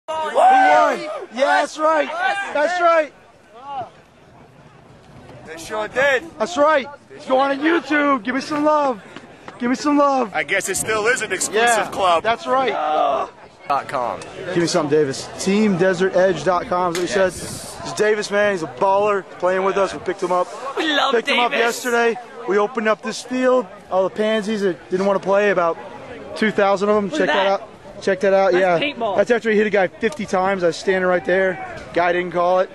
Who won? Yeah, that's right. That's right. They sure did. That's right. Go on YouTube. Give me some love. Give me some love. I guess it still is an exclusive club. That's right. .com. Give me something, Davis. TeamDesertEdge.com is what he said. It's Davis, man. He's a baller. Playing with us. We picked him up. We love Picked him up yesterday. We opened up this field. All the pansies that didn't want to play, about 2,000 of them. Check that out. Check that out. That's yeah. paintball. That's after he hit a guy 50 times. I was standing right there. Guy didn't call it.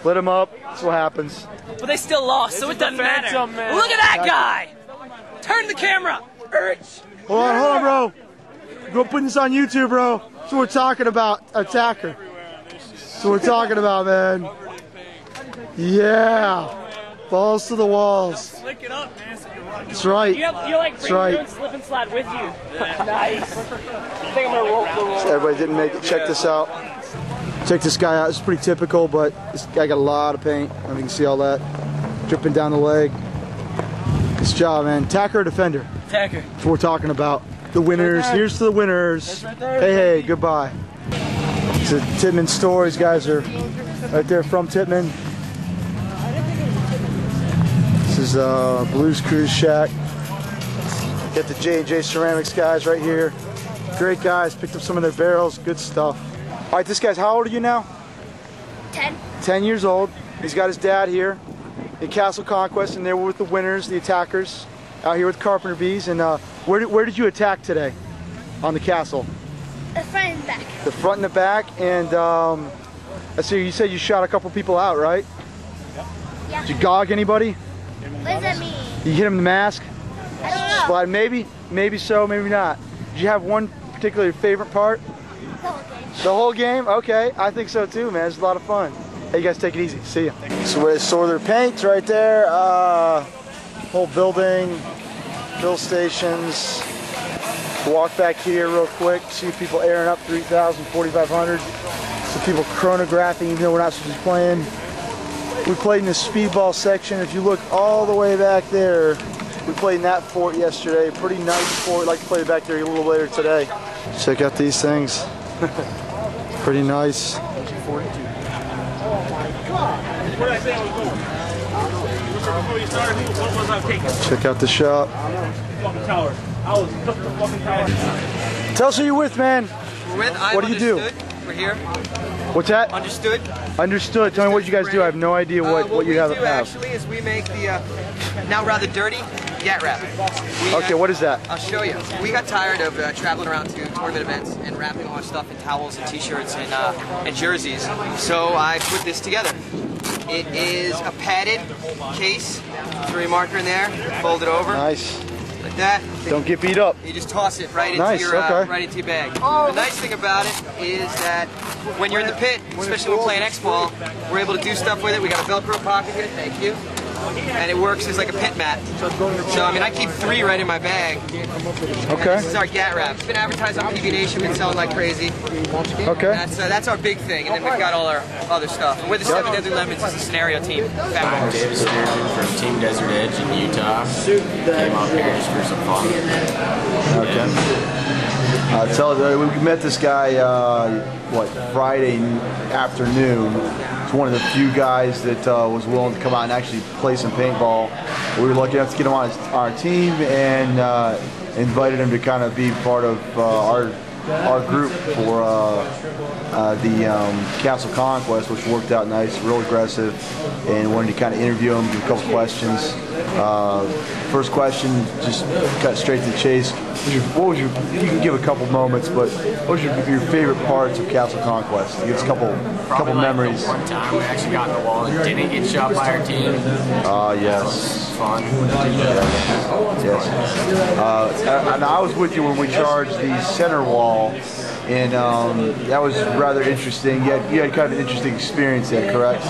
Lit him up. That's what happens. But they still lost, so it doesn't matter. Man. Look at that guy! Turn the camera! Hold on, bro. Go put this on YouTube, bro. That's what we're talking about. Attacker. That's what we're talking about, man. Yeah. Balls to the walls. Slick it up, man. So you're running. That's right. You like bring your own slip and slide with you. Nice. I think I'm gonna roll the roll. Everybody didn't make it. Check this out. Check this guy out. It's pretty typical, but this guy got a lot of paint. I don't know if you can see all that dripping down the leg. Good job, man. Attacker or defender? Attacker. That's what we're talking about. The winners. Here's to the winners. Right there. Hey, goodbye. It's a Tittman store. These guys are right there from Tittman. This is Blues Cruise Shack. Got the J&J Ceramics guys right here. Great guys. Picked up some of their barrels. Good stuff. All right, this guy's, how old are you now? 10. 10 years old. He's got his dad here in Castle Conquest, and they were with the winners, the attackers, out here with Carpenter Bees. And where did you attack today on the castle? The front and back. The front and the back. And I see you said you shot a couple people out, right? Yeah. Did you gog anybody? What does that mean? You hit him in the mask? I don't know. Slide, maybe so, maybe not. Did you have one particular favorite part? The whole game. The whole game? Okay, I think so too, man. It's a lot of fun. Hey, you guys take it easy. See ya. So where they store their paint right there. Whole building, fill stations. Walk back here real quick. See people airing up 3,000, 4,500. Some people chronographing, even though we're not supposed to be playing. We played in the speedball section. If you look all the way back there, we played in that fort yesterday. Pretty nice fort. I'd like to play back there a little later today. Check out these things. Pretty nice. Check out the shop. Tell us who you're with, man. We're with. What do you do? We're here. What's that? Understood. Understood. Tell me what you guys do. I have no idea what you have. What we do actually is we make the now rather dirty gat wrap. Okay, what is that? I'll show you. We got tired of traveling around to tournament events and wrapping all our stuff in towels and t-shirts and jerseys. So I put this together. It is a padded case. Throw your marker in there, fold it over. Nice. Like that. Don't get beat up. You just toss it right into Nice, your okay. right into your bag. The nice thing about it is that when you're in the pit, especially when playing X-ball, we're able to do stuff with it. We got a Velcro pocket here, thank you, and it works as like a pit mat. So I mean, I keep 3 right in my bag. Okay. This is our gat wrap. It's been advertised on PB Nation, been selling like crazy. Okay. That's our big thing, and then we've got all our other stuff. And we're the 7 Deadly Lemons is a scenario team. I'm Davis Spearman from Team Desert Edge in Utah. Came out here just for some fun. Okay. We met this guy, Friday afternoon. He's one of the few guys that was willing to come out and actually play some paintball. We were lucky enough to get him on our team and invited him to kind of be part of our group for the Castle Conquest, which worked out nice, real aggressive, and wanted to kind of interview him, give a couple questions. First question, just cut straight to the chase. You can give a couple moments, but what was your favorite parts of Castle Conquest? Give us a couple memories. One time we actually got in the wall and didn't get shot by our team. Yes. Fun. Yes. And I was with you when we charged the center wall, and that was rather interesting. You had kind of an interesting experience there, correct?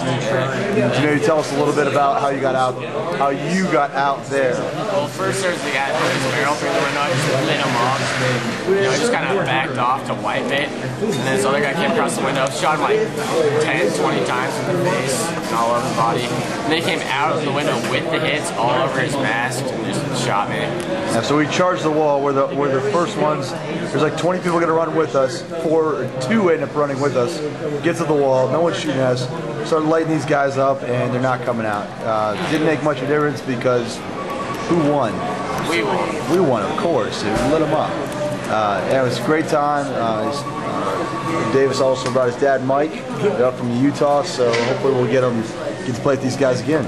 Did you maybe tell us a little bit about how you got out there? Well, first there's the guy that put his barrel through the window I just lit him up. He just kind of backed off to wipe it. And then this other guy came across the window, shot him like 10, 20 times in the face and all over the body. And then he came out of the window with the hits all over his mask and just shot me. And so we charged the wall. We're the first ones. There's like 20 people gonna run with us. Two end up running with us. Get to the wall. No one's shooting us. Started lighting these guys up, and they're not coming out. Didn't make much of a difference because who won? We won. We won, of course. We lit them up. And it was a great time. Davis also brought his dad Mike up from Utah, so hopefully we'll get to play with these guys again.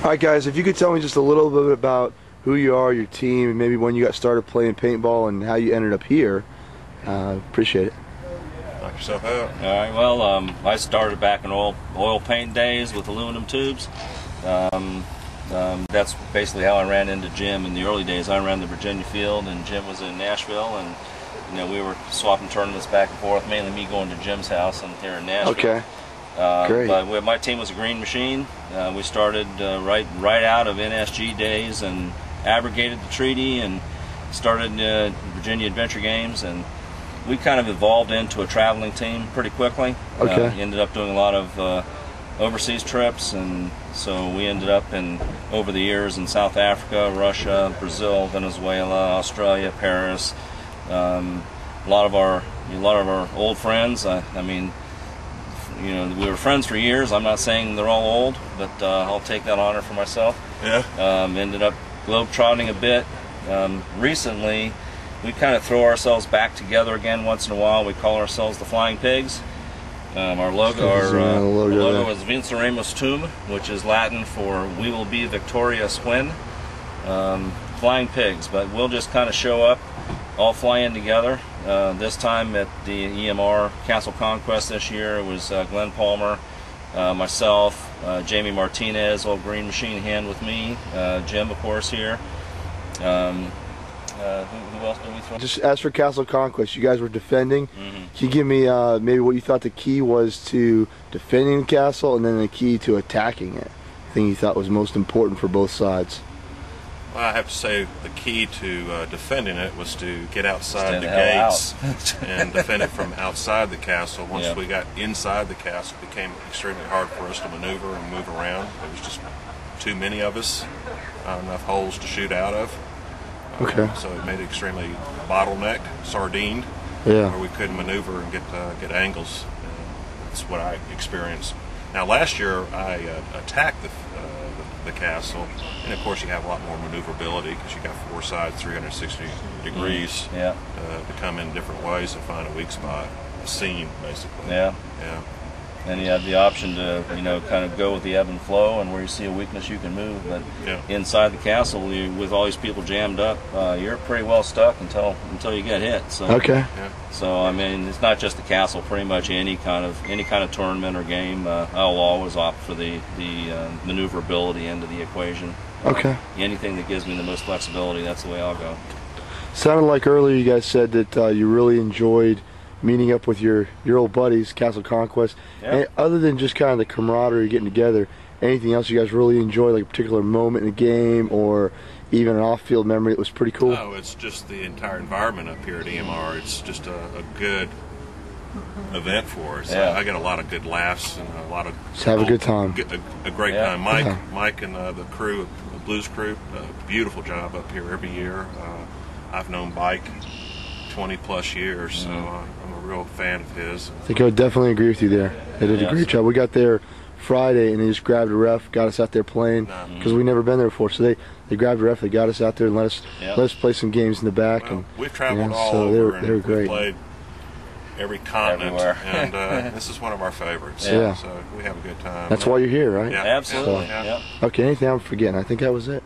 All right, guys, if you could tell me just a little bit about who you are, your team, and maybe when you got started playing paintball and how you ended up here, appreciate it. Knock yourself out. All right. Well, I started back in oil paint days with aluminum tubes. That's basically how I ran into Jim in the early days. I ran the Virginia field, and Jim was in Nashville, and we were swapping tournaments back and forth. Mainly me going to Jim's house and here in Nashville. Okay. Great. But my team was a Green Machine. We started right out of NSG days and abrogated the treaty and started Virginia Adventure Games, and we kind of evolved into a traveling team pretty quickly. Okay. Ended up doing a lot of overseas trips, and so we ended up over the years in South Africa, Russia, Brazil, Venezuela, Australia, Paris. A lot of our old friends. I mean, we were friends for years. I'm not saying they're all old, but I'll take that honor for myself. Yeah. Ended up globetrotting a bit. Recently, we kind of throw ourselves back together again once in a while. We call ourselves the Flying Pigs. Our logo is Vinceremos Tum, which is Latin for "We will be victorious when." Flying Pigs, but we'll just kind of show up, all fly in together. This time at the EMR Castle Conquest this year, it was Glenn Palmer, myself, Jamie Martinez, old Green Machine hand with me, Jim, of course, here. Who else did we throw? Just as for Castle Conquest, you guys were defending. Can you give me maybe what you thought the key was to defending the castle, and then the key to attacking it? The thing you thought was most important for both sides? Well, I have to say the key to defending it was to get outside the gates and defend it from outside the castle. Once we got inside the castle, it became extremely hard for us to maneuver and move around. There was just too many of us, not enough holes to shoot out of. Okay. So it made it extremely bottlenecked, sardined, Yeah. where we couldn't maneuver and get angles. That's what I experienced. Now last year I attacked the castle, and of course you have a lot more maneuverability because you got four sides, 360 degrees to come in different ways and find a weak spot, a seam basically. Yeah. Yeah. And you have the option to, kind of go with the ebb and flow, and where you see a weakness, you can move. But inside the castle, with all these people jammed up, you're pretty well stuck until you get hit. So, Okay. So I mean, it's not just the castle. Pretty much any kind of tournament or game, I'll always opt for the maneuverability end of the equation. Okay. Anything that gives me the most flexibility, that's the way I'll go. Sounded like earlier you guys said that you really enjoyed meeting up with your old buddies, Castle Conquest. And other than just kind of the camaraderie, getting together, anything else you guys really enjoyed, like a particular moment in the game or even an off-field memory that was pretty cool? No, it's just the entire environment up here at EMR. It's just a good event for us. I get a lot of good laughs and a lot of just have a good time. A great time. Mike and the crew, the Blues crew, beautiful job up here every year. I've known Mike 20+ years, so I'm a real fan of his. I think I would definitely agree with you there. They did a great job. We got there Friday and they just grabbed a ref, got us out there playing because we've never been there before. So they grabbed a ref, they got us out there and let us play some games in the back. Well, and we've traveled all so over. They were great. We played every continent, everywhere. and this is one of our favorites. Yeah. So we have a good time. That's why you're here, right? Yeah, absolutely. Okay, anything I'm forgetting? I think that was it.